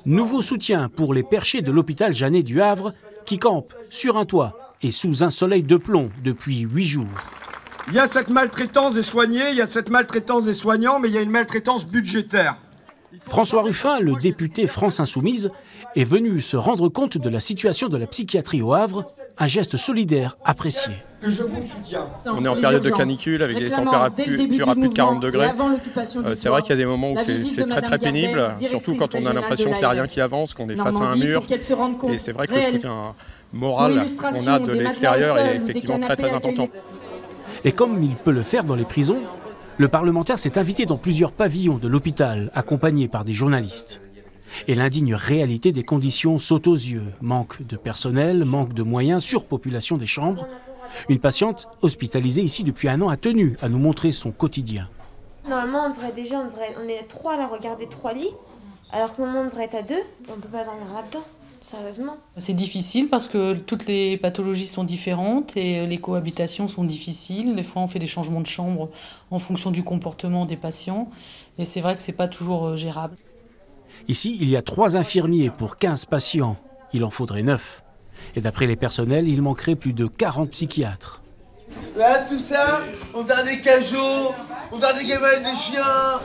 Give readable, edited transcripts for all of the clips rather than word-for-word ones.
Nouveau soutien pour les perchés de l'hôpital Janet du Havre qui campent sur un toit et sous un soleil de plomb depuis 8 jours. Il y a cette maltraitance des soignés, il y a cette maltraitance des soignants, mais il y a une maltraitance budgétaire. François Ruffin, le député France Insoumise, est venu se rendre compte de la situation de la psychiatrie au Havre, un geste solidaire apprécié. Que je vous soutiens. On est en période de canicule avec des températures à plus de 40 degrés. C'est vrai qu'il y a des moments où c'est très pénible, surtout quand on a l'impression qu'il n'y a rien qui avance, qu'on est face à un mur. Et c'est vrai que le soutien moral qu'on a de l'extérieur est effectivement très important. Et comme il peut le faire dans les prisons, le parlementaire s'est invité dans plusieurs pavillons de l'hôpital, accompagné par des journalistes. Et l'indigne réalité des conditions saute aux yeux. Manque de personnel, manque de moyens, surpopulation des chambres. Une patiente hospitalisée ici depuis 1 an a tenu à nous montrer son quotidien. Normalement, on est 3 là, regarder 3 lits, alors que normalement on devrait être à 2, on ne peut pas dormir là-dedans. Sérieusement. C'est difficile parce que toutes les pathologies sont différentes et les cohabitations sont difficiles. Des fois, on fait des changements de chambre en fonction du comportement des patients. Et c'est vrai que ce n'est pas toujours gérable. Ici, il y a 3 infirmiers pour 15 patients. Il en faudrait 9. Et d'après les personnels, il manquerait plus de 40 psychiatres. Là, tout ça, on va faire des cajots, on va faire des gamelles des chiens.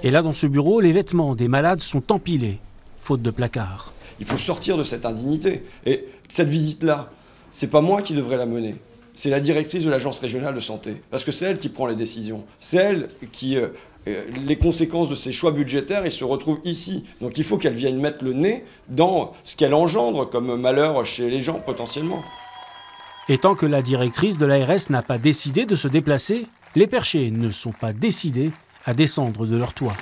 Et là, dans ce bureau, les vêtements des malades sont empilés, faute de placard. Il faut sortir de cette indignité. Et cette visite-là, c'est pas moi qui devrais la mener. C'est la directrice de l'agence régionale de santé. Parce que c'est elle qui prend les décisions. C'est elle qui... les conséquences de ses choix budgétaires, ils se retrouvent ici. Donc il faut qu'elle vienne mettre le nez dans ce qu'elle engendre comme malheur chez les gens, potentiellement. Et tant que la directrice de l'ARS n'a pas décidé de se déplacer, les perchés ne sont pas décidés à descendre de leur toit.